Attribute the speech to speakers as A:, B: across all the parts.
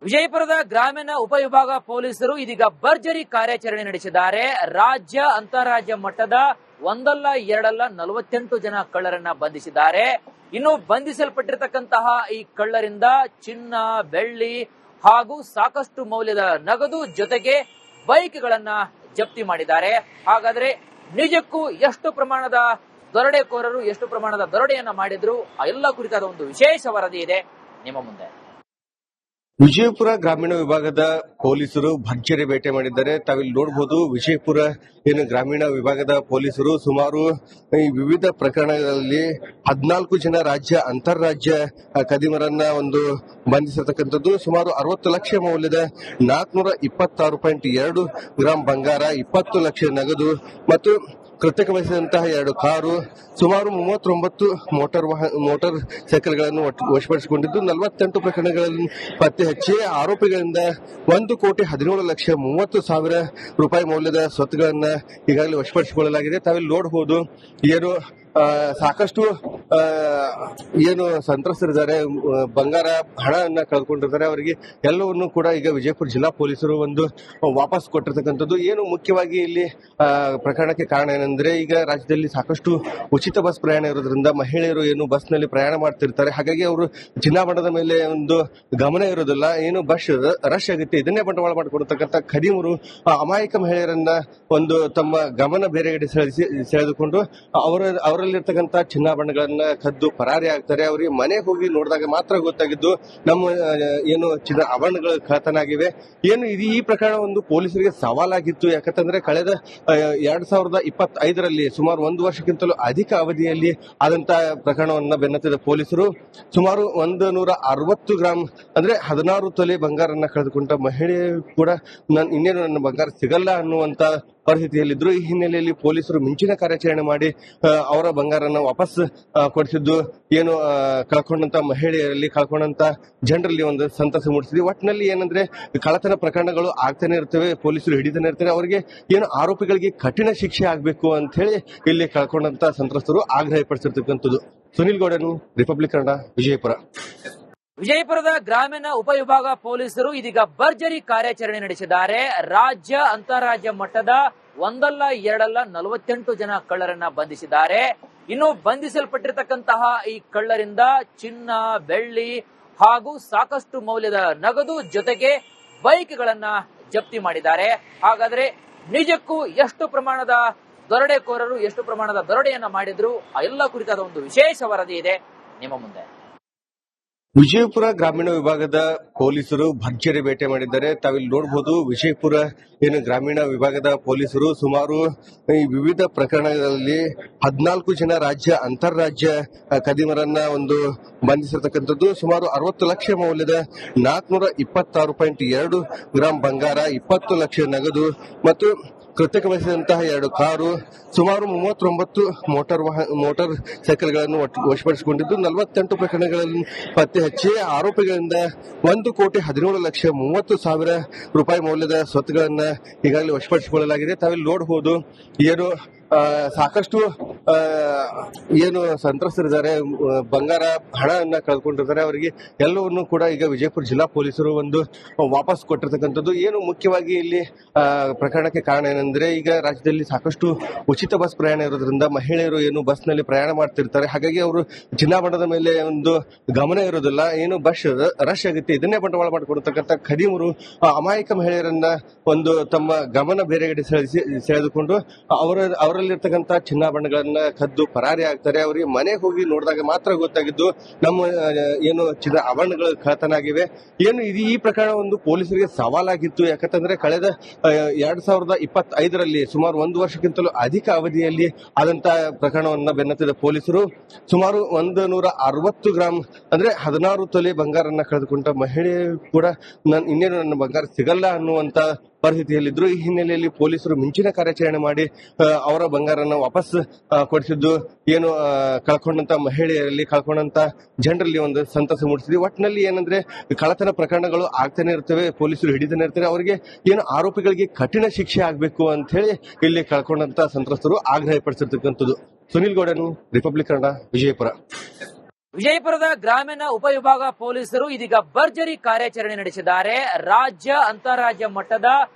A: ವಿಜಯಪುರದ ಗ್ರಾಮೀಣ ಉಪವಿಭಾಗ ಪೊಲೀಸರು ಇದೀಗ ಭರ್ಜರಿ ಕಾರ್ಯಾಚರಣೆ ನಡೆಸಿದ್ದಾರೆ. ರಾಜ್ಯ ಅಂತಾರಾಜ್ಯ ಮಟ್ಟದ ಒಂದಲ್ಲ ಎರಡಲ್ಲ 48 ಜನ ಕಳ್ಳರನ್ನ ಬಂಧಿಸಿದ್ದಾರೆ. ಇನ್ನು ಬಂಧಿಸಲ್ಪಟ್ಟಿರತಕ್ಕಂತಹ ಈ ಕಳ್ಳರಿಂದ ಚಿನ್ನ, ಬೆಳ್ಳಿ ಹಾಗೂ ಸಾಕಷ್ಟು ಮೌಲ್ಯದ ನಗದು ಜೊತೆಗೆ ಬೈಕ್ಗಳನ್ನ ಜಪ್ತಿ ಮಾಡಿದ್ದಾರೆ. ಹಾಗಾದ್ರೆ ನಿಜಕ್ಕೂ ಎಷ್ಟು ಪ್ರಮಾಣದ ದರೋಡೆಕೋರರು ಎಷ್ಟು ಪ್ರಮಾಣದ ದರೋಡೆಯನ್ನ ಮಾಡಿದ್ರು ಆ ಎಲ್ಲ ಕುರಿತಾದ ಒಂದು ವಿಶೇಷ ವರದಿ ಇದೆ ನಿಮ್ಮ ಮುಂದೆ.
B: ವಿಜಯಪುರ ಗ್ರಾಮೀಣ ವಿಭಾಗದ ಪೊಲೀಸರು ಭರ್ಜರಿ ಬೇಟೆ ಮಾಡಿದ್ದಾರೆ. ತಾವಿಲ್ಲಿ ನೋಡಬಹುದು, ವಿಜಯಪುರ ಗ್ರಾಮೀಣ ವಿಭಾಗದ ಪೊಲೀಸರು ಸುಮಾರು ಈ ವಿವಿಧ ಪ್ರಕರಣಗಳಲ್ಲಿ 14 ಜನ ರಾಜ್ಯ ಅಂತಾರಾಜ್ಯ ಕದಿಮರನ್ನ ಬಂಧಿಸಿರ್ತಕ್ಕಂಥದ್ದು. ಸುಮಾರು 60 ಲಕ್ಷ ಮೌಲ್ಯದ 426.2 ಗ್ರಾಂ ಬಂಗಾರ, 20 ಲಕ್ಷ ನಗದು ಮತ್ತು ಕೃತ್ಯಕ್ಕೆ ಬಳಸಿದಂತಹ 2 ಕಾರು, ಸುಮಾರು 39 ಮೋಟಾರ್ ಸೈಕಲ್ಗಳನ್ನು ವಶಪಡಿಸಿಕೊಂಡಿದ್ದು 48 ಪ್ರಕರಣಗಳಲ್ಲಿ ಪತ್ತೆ ಹಚ್ಚಿ ಆರೋಪಿಗಳಿಂದ 1,17,30,000 ರೂಪಾಯಿ ಮೌಲ್ಯದ ಸ್ವತ್ತುಗಳನ್ನ ಈಗಾಗಲೇ ವಶಪಡಿಸಿಕೊಳ್ಳಲಾಗಿದೆ. ತಾವಿಲ್ಲಿ ನೋಡಬಹುದು, ಸಾಕಷ್ಟು ಸಂತ್ರಸ್ತರಿದ್ದಾರೆ, ಬಂಗಾರ ಹಣವನ್ನ ಕಳೆದುಕೊಂಡಿರ್ತಾರೆ. ಅವರಿಗೆ ಎಲ್ಲವನ್ನೂ ಕೂಡ ಈಗ ವಿಜಯಪುರ ಜಿಲ್ಲಾ ಪೊಲೀಸರು ವಾಪಸ್ ಕೊಟ್ಟಿರ್ತಕ್ಕಂಥದ್ದು. ಮುಖ್ಯವಾಗಿ ಇಲ್ಲಿ ಪ್ರಕರಣಕ್ಕೆ ಕಾರಣ ಏನಂದ್ರೆ, ಈಗ ರಾಜ್ಯದಲ್ಲಿ ಸಾಕಷ್ಟು ಉಚಿತ ಬಸ್ ಪ್ರಯಾಣ ಇರೋದ್ರಿಂದ ಮಹಿಳೆಯರು ಬಸ್ ನಲ್ಲಿ ಪ್ರಯಾಣ ಮಾಡ್ತಿರ್ತಾರೆ. ಹಾಗಾಗಿ ಅವರು ಚಿನ್ನಾಭರಣದ ಮೇಲೆ ಗಮನ ಇರೋದಿಲ್ಲ. ಬಸ್ ರಶ್ ಆಗುತ್ತೆ. ಇದನ್ನೇ ಬಂಡವಾಳ ಮಾಡಿಕೊಡ್ತಕ್ಕಂಥ ಖದೀಮರು ಅಮಾಯಕ ಮಹಿಳೆಯರನ್ನ ತಮ್ಮ ಗಮನ ಬೇರೆಗಡೆ ಸೆಳೆದುಕೊಂಡು ಅವರಲ್ಲಿರ್ತಕ್ಕಂಥ ಚಿನ್ನಾಭರಣಗಳನ್ನ ಕದ್ದು ಪರಾರಿ ಆಗ್ತಾರೆ. ಅವರಿಗೆ ಮನೆಗೆ ಹೋಗಿ ನೋಡಿದಾಗ ಮಾತ್ರ ಗೊತ್ತಾಗಿದ್ದು ನಮ್ಮ ಚಿನ್ನ ಆಭರಣಗಳು ಕಳ್ಳತನಾಗಿವೆ. ಈ ಪ್ರಕರಣ ಪೊಲೀಸರಿಗೆ ಸವಾಲಾಗಿತ್ತು. ಯಾಕಂತಂದ್ರೆ ಕಳೆದ 2025ರಲ್ಲಿ ಸುಮಾರು 1 ವರ್ಷಕ್ಕಿಂತಲೂ ಅಧಿಕ ಅವಧಿಯಲ್ಲಿ ಆದಂತಹ ಪ್ರಕರಣವನ್ನ ಬೆನ್ನತ್ತಿದ ಪೊಲೀಸರು ಸುಮಾರು 160 ಗ್ರಾಂ ಅಂದ್ರೆ 16 ತೊಲೆ ಬಂಗಾರನ್ನ ಕಳೆದುಕೊಂಡ ಮಹಿಳೆ ಕೂಡ ಇನ್ನೇನು ನನ್ನ ಬಂಗಾರ ಸಿಗಲ್ಲ ಅನ್ನುವಂತ ಪರಿಸ್ಥಿತಿಯಲ್ಲಿದ್ರು. ಈ ಹಿನ್ನೆಲೆಯಲ್ಲಿ ಪೊಲೀಸರು ಮಿಂಚಿನ ಕಾರ್ಯಾಚರಣೆ ಮಾಡಿ ಅವರ ಬಂಗಾರನ ವಾಪಸ್ ಕೊಡಿಸಿದ್ದು ಕಳ್ಕೊಂಡಂತ ಮಹಿಳೆಯರಲ್ಲಿ, ಕಳ್ಕೊಂಡಂತ ಜನರಲ್ಲಿ ಸಂತಸ ಮೂಡಿಸಿದ್ವಿ. ಒಟ್ಟಿನಲ್ಲಿ ಏನಂದ್ರೆ, ಕಳ್ಳತನ ಪ್ರಕರಣಗಳು ಆಗ್ತಾನೆ ಇರ್ತವೆ, ಪೊಲೀಸರು ಹಿಡಿತಾನೆ ಇರ್ತಾರೆ. ಅವರಿಗೆ ಆರೋಪಿಗಳಿಗೆ ಕಠಿಣ ಶಿಕ್ಷೆ ಆಗ್ಬೇಕು ಅಂತ ಹೇಳಿ ಇಲ್ಲಿ ಕಳ್ಕೊಂಡಂತ ಸಂತ್ರಸ್ತರು ಆಗ್ರಹ ಪಡಿಸಿರ್ತಕ್ಕಂಥದ್ದು. ಸುನಿಲ್ ಗೌಡನು, ರಿಪಬ್ಲಿಕ್ ಕನ್ನಡ, ವಿಜಯಪುರ.
A: ವಿಜಯಪುರದ ಗ್ರಾಮೀಣ ಉಪವಿಭಾಗ ಪೊಲೀಸರು ಇದೀಗ ಭರ್ಜರಿ ಕಾರ್ಯಾಚರಣೆ ನಡೆಸಿದ್ದಾರೆ. ರಾಜ್ಯ ಅಂತಾರಾಜ್ಯ ಮಟ್ಟದ ಒಂದಲ್ಲ ಎರಡಲ್ಲ 48 ಜನ ಕಳ್ಳರನ್ನ ಬಂಧಿಸಿದ್ದಾರೆ. ಇನ್ನು ಬಂಧಿಸಲ್ಪಟ್ಟಿರತಕ್ಕಂತಹ ಈ ಕಳ್ಳರಿಂದ ಚಿನ್ನ, ಬೆಳ್ಳಿ ಹಾಗೂ ಸಾಕಷ್ಟು ಮೌಲ್ಯದ ನಗದು ಜೊತೆಗೆ ಬೈಕ್ಗಳನ್ನ ಜಪ್ತಿ ಮಾಡಿದ್ದಾರೆ. ಹಾಗಾದ್ರೆ ನಿಜಕ್ಕೂ ಎಷ್ಟು ಪ್ರಮಾಣದ ದರೋಡೆಕೋರರು ಎಷ್ಟು ಪ್ರಮಾಣದ ದರೋಡೆಯನ್ನ ಮಾಡಿದ್ರು ಆ ಎಲ್ಲ ಕುರಿತಾದ ಒಂದು ವಿಶೇಷ ವರದಿ ಇದೆ ನಿಮ್ಮ ಮುಂದೆ.
B: ವಿಜಯಪುರ ಗ್ರಾಮೀಣ ವಿಭಾಗದ ಪೊಲೀಸರು ಭರ್ಜರಿ ಬೇಟೆ ಮಾಡಿದ್ದಾರೆ. ತಾವಿಲ್ಲಿ ನೋಡಬಹುದು, ವಿಜಯಪುರ ಗ್ರಾಮೀಣ ವಿಭಾಗದ ಪೊಲೀಸರು ಸುಮಾರು ಈ ವಿವಿಧ ಪ್ರಕರಣಗಳಲ್ಲಿ 14 ಜನ ರಾಜ್ಯ ಅಂತಾರಾಜ್ಯ ಕದಿಮರನ್ನ ಬಂಧಿಸಿರ್ತಕ್ಕಂಥದ್ದು. ಸುಮಾರು 60 ಲಕ್ಷ ಮೌಲ್ಯದ 426.2 ಗ್ರಾಂ ಬಂಗಾರ, 20 ಲಕ್ಷ ನಗದು ಮತ್ತು ಕೃತ್ಯಕ್ಕೆ ಬಳಸಿದಂತಹ 2 ಕಾರು, ಸುಮಾರು 39 ಮೋಟಾರ್ ಸೈಕಲ್ಗಳನ್ನು ವಶಪಡಿಸಿಕೊಂಡಿದ್ದು 48 ಪ್ರಕರಣಗಳಲ್ಲಿ ಪತ್ತೆ ಹಚ್ಚಿ ಆರೋಪಿಗಳಿಂದ 1,17,30,000 ರೂಪಾಯಿ ಮೌಲ್ಯದ ಸ್ವತ್ತುಗಳನ್ನ ಈಗಾಗಲೇ ವಶಪಡಿಸಿಕೊಳ್ಳಲಾಗಿದೆ. ತಾವಿಲ್ಲಿ ನೋಡಬಹುದು, ಸಾಕಷ್ಟು ಸಂತ್ರಸ್ತರಿದ್ದಾರೆ, ಬಂಗಾರ ಹಣವನ್ನ ಕಳೆದುಕೊಂಡಿರ್ತಾರೆ. ಅವರಿಗೆ ಎಲ್ಲವನ್ನೂ ಕೂಡ ಈಗ ವಿಜಯಪುರ ಜಿಲ್ಲಾ ಪೊಲೀಸರು ವಾಪಸ್ ಕೊಟ್ಟಿರ್ತಕ್ಕಂಥದ್ದು. ಮುಖ್ಯವಾಗಿ ಇಲ್ಲಿ ಪ್ರಕರಣಕ್ಕೆ ಕಾರಣ ಏನಂದ್ರೆ, ಈಗ ರಾಜ್ಯದಲ್ಲಿ ಸಾಕಷ್ಟು ಉಚಿತ ಬಸ್ ಪ್ರಯಾಣ ಇರೋದ್ರಿಂದ ಮಹಿಳೆಯರು ಬಸ್ ನಲ್ಲಿ ಪ್ರಯಾಣ ಮಾಡ್ತಿರ್ತಾರೆ. ಹಾಗಾಗಿ ಅವರು ಚಿನ್ನಾಭರಣದ ಮೇಲೆ ಗಮನ ಇರೋದಿಲ್ಲ. ಬಸ್ ರಶ್ ಆಗುತ್ತೆ. ಇದನ್ನೇ ಬಂಡವಾಳ ಮಾಡಿಕೊಡ್ತಕ್ಕಂಥ ಖದೀಮರು ಅಮಾಯಕ ಮಹಿಳೆಯರನ್ನ ತಮ್ಮ ಗಮನ ಬೇರೆಗಡೆ ಸೆಳೆದುಕೊಂಡು ಅವರಲ್ಲಿರ್ತಕ್ಕಂಥ ಚಿನ್ನಾಭರಣಗಳನ್ನ ಕದ್ದು ಪರಾರಿ ಆಗ್ತಾರೆ. ಅವರಿಗೆ ಮನೆಗೆ ಹೋಗಿ ನೋಡಿದಾಗ ಮಾತ್ರ ಗೊತ್ತಾಗಿದ್ದು ನಮ್ಮ ಚಿನ್ನ ಆಭರಣಗಳು ಕಳ್ಳತನಾಗಿವೆ. ಈ ಪ್ರಕರಣ ಪೊಲೀಸರಿಗೆ ಸವಾಲಾಗಿತ್ತು. ಯಾಕಂತಂದ್ರೆ ಕಳೆದ 2025ರಲ್ಲಿ ಸುಮಾರು 1 ವರ್ಷಕ್ಕಿಂತಲೂ ಅಧಿಕ ಅವಧಿಯಲ್ಲಿ ಆದಂತಹ ಪ್ರಕರಣವನ್ನ ಬೆನ್ನತ್ತಿದ ಪೊಲೀಸರು ಸುಮಾರು 160 ಗ್ರಾಂ ಅಂದ್ರೆ 16 ತೊಲೆ ಬಂಗಾರನ್ನ ಕಳೆದುಕೊಂಡ ಮಹಿಳೆ ಕೂಡ ಇನ್ನೇನು ನನ್ನ ಬಂಗಾರ ಸಿಗಲ್ಲ ಅನ್ನುವಂತ ಪರಿಸ್ಥಿತಿಯಲ್ಲಿದ್ರು. ಈ ಹಿನ್ನೆಲೆಯಲ್ಲಿ ಪೊಲೀಸರು ಮಿಂಚಿನ ಕಾರ್ಯಾಚರಣೆ ಮಾಡಿ ಅವರ ಬಂಗಾರನ ವಾಪಸ್ ಕೊಡಿಸಿದ್ದು ಕಳ್ಕೊಂಡಂತ ಮಹಿಳೆಯರಲ್ಲಿ, ಕಳ್ಕೊಂಡಂತ ಜನರಲ್ಲಿ ಸಂತಸ ಮೂಡಿಸಿದ್ವಿ. ಒಟ್ಟಿನಲ್ಲಿ ಏನಂದ್ರೆ, ಕಳ್ಳತನ ಪ್ರಕರಣಗಳು ಆಗ್ತಾನೆ ಇರ್ತವೆ, ಪೊಲೀಸರು ಹಿಡಿತಾನೆ ಇರ್ತಾರೆ. ಅವರಿಗೆ ಆರೋಪಿಗಳಿಗೆ ಕಠಿಣ ಶಿಕ್ಷೆ ಆಗ್ಬೇಕು ಅಂತ ಹೇಳಿ ಇಲ್ಲಿ ಕಳ್ಕೊಂಡಂತ ಸಂತ್ರಸ್ತರು ಆಗ್ರಹ ಪಡಿಸಿರ್ತಕ್ಕಂಥದ್ದು. ಸುನಿಲ್ ಗೌಡನು, ರಿಪಬ್ಲಿಕ್ ಕನ್ನಡ, ವಿಜಯಪುರ.
A: ವಿಜಯಪುರದ ಗ್ರಾಮೀಣ ಉಪವಿಭಾಗ ಪೊಲೀಸರು ಇದೀಗ ಭರ್ಜರಿ ಕಾರ್ಯಾಚರಣೆ ನಡೆಸಿದ್ದಾರೆ. ರಾಜ್ಯ ಅಂತಾರಾಜ್ಯ ಮಟ್ಟದ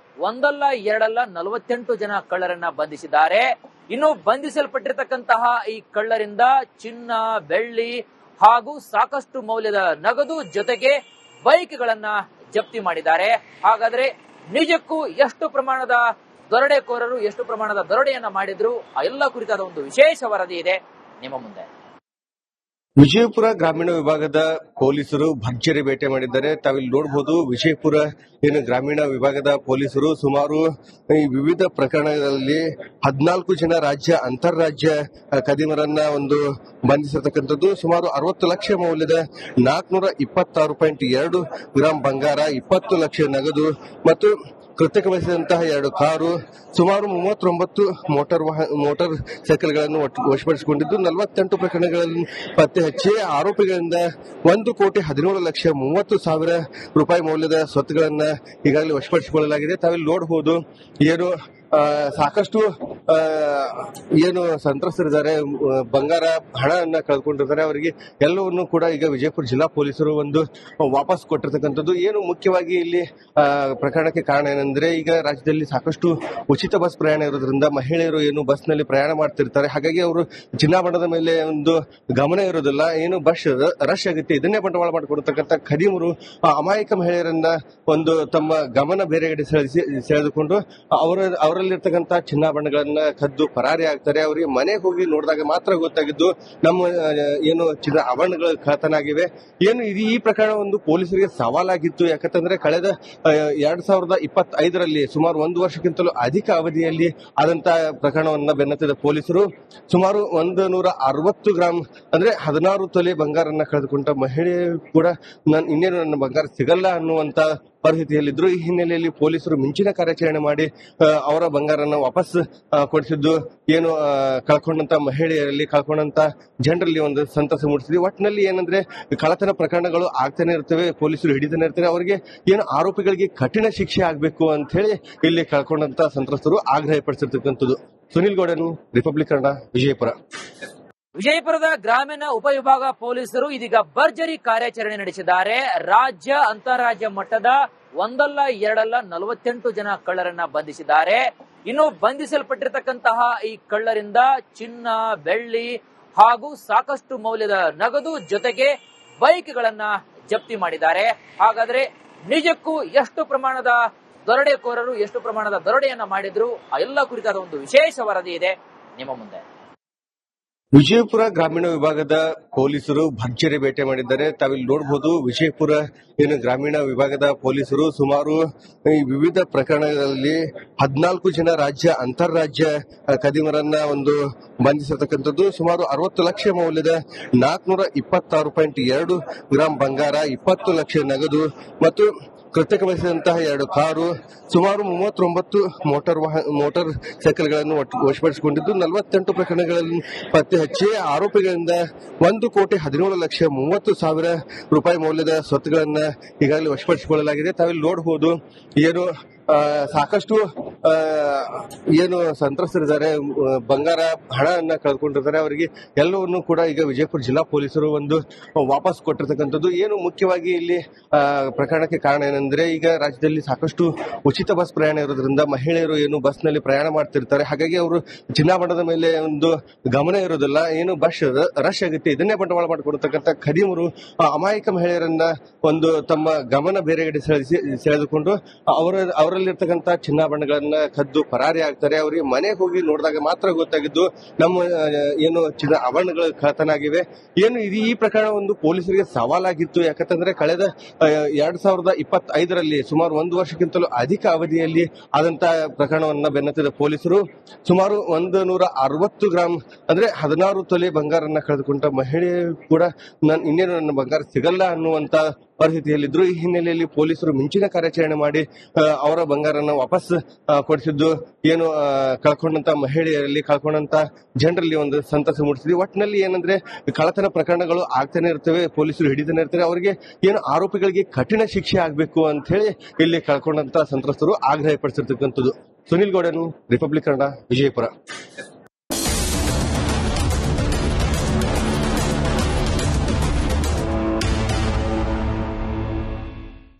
A: ಒಂದಲ್ಲ ಎರಡಲ್ಲ 48 ಜನ ಕಳ್ಳರನ್ನ ಬಂಧಿಸಿದ್ದಾರೆ. ಇನ್ನು ಬಂಧಿಸಲ್ಪಟ್ಟಿರತಕ್ಕಂತಹ ಈ ಕಳ್ಳರಿಂದ ಚಿನ್ನ, ಬೆಳ್ಳಿ ಹಾಗೂ ಸಾಕಷ್ಟು ಮೌಲ್ಯದ ನಗದು ಜೊತೆಗೆ ಬೈಕ್ಗಳನ್ನ ಜಪ್ತಿ ಮಾಡಿದ್ದಾರೆ. ಹಾಗಾದ್ರೆ ನಿಜಕ್ಕೂ ಎಷ್ಟು ಪ್ರಮಾಣದ ದರೋಡೆಕೋರರು ಎಷ್ಟು ಪ್ರಮಾಣದ ದರೋಡೆಯನ್ನ ಮಾಡಿದ್ರು ಆ ಎಲ್ಲ ಕುರಿತಾದ ಒಂದು ವಿಶೇಷ ವರದಿ ಇದೆ ನಿಮ್ಮ ಮುಂದೆ.
B: ವಿಜಯಪುರ ಗ್ರಾಮೀಣ ವಿಭಾಗದ ಪೊಲೀಸರು ಭರ್ಜರಿ ಬೇಟೆ ಮಾಡಿದ್ದಾರೆ. ತಾವಿಲ್ಲಿ ನೋಡಬಹುದು, ವಿಜಯಪುರ ಗ್ರಾಮೀಣ ವಿಭಾಗದ ಪೊಲೀಸರು ಸುಮಾರು ಈ ವಿವಿಧ ಪ್ರಕರಣಗಳಲ್ಲಿ 14 ಜನ ರಾಜ್ಯ ಅಂತಾರಾಜ್ಯ ಖದೀಮರನ್ನ ಬಂಧಿಸಿರ್ತಕ್ಕಂಥದ್ದು. ಸುಮಾರು 60 ಲಕ್ಷ ಮೌಲ್ಯದ 426.2 ಗ್ರಾಂ ಬಂಗಾರ, 20 ಲಕ್ಷ ನಗದು ಮತ್ತು ಕೃತ್ಯಗೊಳಿಸಿದಂತಹ 2 ಕಾರು, ಸುಮಾರು 39 ಮೋಟಾರ್ ಸೈಕಲ್ಗಳನ್ನು ವಶಪಡಿಸಿಕೊಂಡಿದ್ದು 48 ಪ್ರಕರಣಗಳನ್ನು ಪತ್ತೆ ಹಚ್ಚಿ ಆರೋಪಿಗಳಿಂದ 1,17,30,000 ರೂಪಾಯಿ ಮೌಲ್ಯದ ಸ್ವತ್ತುಗಳನ್ನ ಈಗಾಗಲೇ ವಶಪಡಿಸಿಕೊಳ್ಳಲಾಗಿದೆ. ತಾವಿಲ್ಲಿ ನೋಡಬಹುದು, ಸಾಕಷ್ಟು ಸಂತ್ರಸ್ತರಿದ್ದಾರೆ, ಬಂಗಾರ ಹಣವನ್ನ ಕಳ್ಕೊಂಡಿರ್ತಾರೆ. ಅವರಿಗೆ ಎಲ್ಲವನ್ನೂ ಕೂಡ ಈಗ ವಿಜಯಪುರ ಜಿಲ್ಲಾ ಪೊಲೀಸರು ವಾಪಸ್ ಕೊಟ್ಟಿರ್ತಕ್ಕಂಥದ್ದು. ಏನು ಮುಖ್ಯವಾಗಿ ಇಲ್ಲಿ ಪ್ರಕರಣಕ್ಕೆ ಕಾರಣ ಏನಂದ್ರೆ, ಈಗ ರಾಜ್ಯದಲ್ಲಿ ಸಾಕಷ್ಟು ಉಚಿತ ಬಸ್ ಪ್ರಯಾಣ ಇರೋದ್ರಿಂದ ಮಹಿಳೆಯರು ಬಸ್ ನಲ್ಲಿ ಪ್ರಯಾಣ ಮಾಡ್ತಿರ್ತಾರೆ. ಹಾಗಾಗಿ ಅವರು ಚಿನ್ನಾಭರಣದ ಮೇಲೆ ಗಮನ ಇರೋದಿಲ್ಲ. ಬಸ್ ರಶ್ ಆಗುತ್ತೆ, ಇದನ್ನೇ ಬಂಡವಾಳ ಮಾಡಿಕೊಡ್ತಕ್ಕಂಥ ಖದೀಮರು ಅಮಾಯಕ ಮಹಿಳೆಯರನ್ನ ತಮ್ಮ ಗಮನ ಬೇರೆಗಡೆ ಸೆಳೆದುಕೊಂಡು ಅವರಲ್ಲಿರ್ತಕ್ಕಂಥ ಚಿನ್ನಾಭರಣಗಳನ್ನ ಕದ್ದು ಪರಾರಿ ಆಗ್ತಾರೆ. ಅವರಿಗೆ ಮನೆಗೆ ಹೋಗಿ ನೋಡಿದಾಗ ಮಾತ್ರ ಗೊತ್ತಾಗಿದ್ದು ನಮ್ಮ ಚಿನ್ನ ಆಭರಣಗಳು ಕಳ್ಳತನ ಆಗಿವೆ. ಈ ಪ್ರಕರಣ ಪೊಲೀಸರಿಗೆ ಸವಾಲಾಗಿತ್ತು. ಯಾಕಂತಂದ್ರೆ ಕಳೆದ 2025ರಲ್ಲಿ ಸುಮಾರು 1 ವರ್ಷಕ್ಕಿಂತಲೂ ಅಧಿಕ ಅವಧಿಯಲ್ಲಿ ಆದಂತಹ ಪ್ರಕರಣವನ್ನ ಬೆನ್ನತ್ತಿದ ಪೊಲೀಸರು ಸುಮಾರು 160 ಗ್ರಾಂ ಅಂದ್ರೆ 16 ತೊಲೆ ಬಂಗಾರನ್ನ ಕಳೆದುಕೊಂಡ ಮಹಿಳೆ ಕೂಡ ಇನ್ನೇನು ನನ್ನ ಬಂಗಾರ ಸಿಗಲ್ಲ ಅನ್ನುವಂತ ಪರಿಸ್ಥಿತಿಯಲ್ಲಿದ್ರು. ಈ ಹಿನ್ನೆಲೆಯಲ್ಲಿ ಪೊಲೀಸರು ಮಿಂಚಿನ ಕಾರ್ಯಾಚರಣೆ ಮಾಡಿ ಅವರ ಬಂಗಾರನ ವಾಪಸ್ ಕೊಡಿಸಿದ್ದು ಕಳ್ಕೊಂಡಂತ ಮಹಿಳೆಯರಲ್ಲಿ, ಕಳ್ಕೊಂಡಂತ ಜನರಲ್ಲಿ ಸಂತಸ ಮೂಡಿಸಿದೆ. ಒಟ್ಟಿನಲ್ಲಿ ಏನಂದ್ರೆ, ಕಳ್ಳತನ ಪ್ರಕರಣಗಳು ಆಗ್ತಾನೆ ಇರ್ತವೆ, ಪೊಲೀಸರು ಹಿಡಿತಾನೆ ಇರ್ತಾರೆ. ಅವರಿಗೆ ಆರೋಪಿಗಳಿಗೆ ಕಠಿಣ ಶಿಕ್ಷೆ ಆಗ್ಬೇಕು ಅಂತ ಹೇಳಿ ಇಲ್ಲಿ ಕಳ್ಕೊಂಡಂತ ಸಂತ್ರಸ್ತರು ಆಗ್ರಹ ಪಡಿಸಿರ್ತಕ್ಕಂಥದ್ದು. ಸುನಿಲ್ ಗೌಡನು, ರಿಪಬ್ಲಿಕ್ ಕನ್ನಡ, ವಿಜಯಪುರ.
A: ವಿಜಯಪುರದ ಗ್ರಾಮೀಣ ಉಪವಿಭಾಗ ಪೊಲೀಸರು ಇದೀಗ ಭರ್ಜರಿ ಕಾರ್ಯಾಚರಣೆ ನಡೆಸಿದ್ದಾರೆ. ರಾಜ್ಯ ಅಂತಾರಾಜ್ಯ ಮಟ್ಟದ ಒಂದಲ್ಲ ಎರಡಲ್ಲ 48 ಜನ ಕಳ್ಳರನ್ನ ಬಂಧಿಸಿದ್ದಾರೆ. ಇನ್ನು ಬಂಧಿಸಲ್ಪಟ್ಟಿರತಕ್ಕಂತಹ ಈ ಕಳ್ಳರಿಂದ ಚಿನ್ನ, ಬೆಳ್ಳಿ ಹಾಗೂ ಸಾಕಷ್ಟು ಮೌಲ್ಯದ ನಗದು ಜೊತೆಗೆ ಬೈಕ್ಗಳನ್ನ ಜಪ್ತಿ ಮಾಡಿದ್ದಾರೆ. ಹಾಗಾದ್ರೆ ನಿಜಕ್ಕೂ ಎಷ್ಟು ಪ್ರಮಾಣದ ದರೋಡೆಕೋರರು ಎಷ್ಟು ಪ್ರಮಾಣದ ದರೋಡೆಯನ್ನ ಮಾಡಿದ್ರು ಆ ಎಲ್ಲ ಕುರಿತಾದ ಒಂದು ವಿಶೇಷ ವರದಿ ಇದೆ ನಿಮ್ಮ ಮುಂದೆ.
B: ವಿಜಯಪುರ ಗ್ರಾಮೀಣ ವಿಭಾಗದ ಪೊಲೀಸರು ಭರ್ಜರಿ ಬೇಟೆ ಮಾಡಿದ್ದಾರೆ. ತಾವಿಲ್ಲಿ ನೋಡಬಹುದು, ವಿಜಯಪುರ ಗ್ರಾಮೀಣ ವಿಭಾಗದ ಪೊಲೀಸರು ಸುಮಾರು ಈ ವಿವಿಧ ಪ್ರಕರಣಗಳಲ್ಲಿ 14 ಜನ ರಾಜ್ಯ ಅಂತಾರಾಜ್ಯ ಖದೀಮರನ್ನ ಬಂಧಿಸಿರ್ತಕ್ಕಂಥದ್ದು. ಸುಮಾರು 60 ಲಕ್ಷ ಮೌಲ್ಯದ 426.2 ಗ್ರಾಂ ಬಂಗಾರ, 20 ಲಕ್ಷ ನಗದು ಮತ್ತು ಕೃತ್ಯಗೊಳಿಸಿದಂತಹ 2 ಕಾರು, ಸುಮಾರು 39 ಮೋಟಾರ್ ಸೈಕಲ್ಗಳನ್ನು ವಶಪಡಿಸಿಕೊಂಡಿದ್ದು 48 ಪ್ರಕರಣಗಳನ್ನು ಪತ್ತೆ ಹಚ್ಚಿ ಆರೋಪಿಗಳಿಂದ 1,17,30,000 ರೂಪಾಯಿ ಮೌಲ್ಯದ ಸ್ವತ್ತುಗಳನ್ನ ಈಗಾಗಲೇ ವಶಪಡಿಸಿಕೊಳ್ಳಲಾಗಿದೆ. ತಾವಿಲ್ಲಿ ನೋಡಬಹುದು, ಸಾಕಷ್ಟು ಸಂತ್ರಸ್ತರಿದ್ದಾರೆ, ಬಂಗಾರ ಹಣವನ್ನ ಕಳ್ಕೊಂಡಿರ್ತಾರೆ. ಅವರಿಗೆ ಎಲ್ಲವನ್ನೂ ಕೂಡ ಈಗ ವಿಜಯಪುರ ಜಿಲ್ಲಾ ಪೊಲೀಸರು ವಾಪಸ್ ಕೊಟ್ಟಿರ್ತಕ್ಕಂಥದ್ದು. ಮುಖ್ಯವಾಗಿ ಇಲ್ಲಿ ಪ್ರಕರಣಕ್ಕೆ ಕಾರಣ ಏನಂದ್ರೆ, ಈಗ ರಾಜ್ಯದಲ್ಲಿ ಸಾಕಷ್ಟು ಉಚಿತ ಬಸ್ ಪ್ರಯಾಣ ಇರೋದ್ರಿಂದ ಮಹಿಳೆಯರು ಬಸ್ ನಲ್ಲಿ ಪ್ರಯಾಣ ಮಾಡ್ತಿರ್ತಾರೆ. ಹಾಗಾಗಿ ಅವರು ಚಿನ್ನಾಭರಣದ ಮೇಲೆ ಗಮನ ಇರೋದಿಲ್ಲ. ಬಸ್ ರಶ್ ಆಗುತ್ತೆ, ಇದನ್ನೇ ಬಂಡವಾಳ ಮಾಡಿಕೊಡ್ತಕ್ಕಂಥ ಖದೀಮರು ಅಮಾಯಕ ಮಹಿಳೆಯರನ್ನ ತಮ್ಮ ಗಮನ ಬೇರೆಗಡೆ ಸೆಳೆದುಕೊಂಡು ಅವರಲ್ಲಿರ್ತಕ್ಕಂಥ ಚಿನ್ನಾಭರಣಗಳನ್ನ ಕದ್ದು ಪರಾರಿ ಆಗ್ತಾರೆ. ಅವರಿಗೆ ಮನೆಗೆ ಹೋಗಿ ನೋಡಿದಾಗ ಮಾತ್ರ ಗೊತ್ತಾಗಿದ್ದು ನಮ್ಮ ಚಿನ್ನ ಆಭರಣಗಳು ಕಳ್ಳತನ ಆಗಿವೆ. ಈ ಪ್ರಕರಣ ಪೊಲೀಸರಿಗೆ ಸವಾಲಾಗಿತ್ತು. ಯಾಕಂತಂದ್ರೆ ಕಳೆದ 2025ರಲ್ಲಿ ಸುಮಾರು 1 ವರ್ಷಕ್ಕಿಂತಲೂ ಅಧಿಕ ಅವಧಿಯಲ್ಲಿ ಆದಂತಹ ಪ್ರಕರಣವನ್ನ ಬೆನ್ನತ್ತಿದ ಪೊಲೀಸರು ಸುಮಾರು 160 ಗ್ರಾಂ ಅಂದ್ರೆ 16 ತೊಲೆ ಬಂಗಾರನ್ನ ಕಳೆದುಕೊಂಡ ಮಹಿಳೆ ಕೂಡ ಇನ್ನೇನು ನನ್ನ ಬಂಗಾರ ಸಿಗಲ್ಲ ಅನ್ನುವಂತ ಪರಿಸ್ಥಿತಿಯಲ್ಲಿದ್ರು. ಈ ಹಿನ್ನೆಲೆಯಲ್ಲಿ ಪೊಲೀಸರು ಮಿಂಚಿನ ಕಾರ್ಯಾಚರಣೆ ಮಾಡಿ ಅವರ ಬಂಗಾರನ ವಾಪಸ್ ಕೊಡಿಸಿದ್ದು ಕಳ್ಕೊಂಡಂತ ಮಹಿಳೆಯರಲ್ಲಿ, ಕಳ್ಕೊಂಡಂತ ಜನರಲ್ಲಿ ಸಂತಸ ಮೂಡಿಸಿದೆ. ಒಟ್ಟಿನಲ್ಲಿ ಏನಂದ್ರೆ, ಕಳ್ಳತನ ಪ್ರಕರಣಗಳು ಆಗ್ತಾನೆ ಇರ್ತವೆ, ಪೊಲೀಸರು ಹಿಡಿತಾನೆ ಇರ್ತಾರೆ. ಅವರಿಗೆ ಆರೋಪಿಗಳಿಗೆ ಕಠಿಣ ಶಿಕ್ಷೆ ಆಗ್ಬೇಕು ಅಂತ ಹೇಳಿ ಇಲ್ಲಿ ಕಳ್ಕೊಂಡಂತ ಸಂತ್ರಸ್ತರು ಆಗ್ರಹ ಪಡಿಸಿರ್ತಕ್ಕಂಥದ್ದು. ಸುನಿಲ್ ಗೌಡನು, ರಿಪಬ್ಲಿಕ್ ಕನ್ನಡ, ವಿಜಯಪುರ.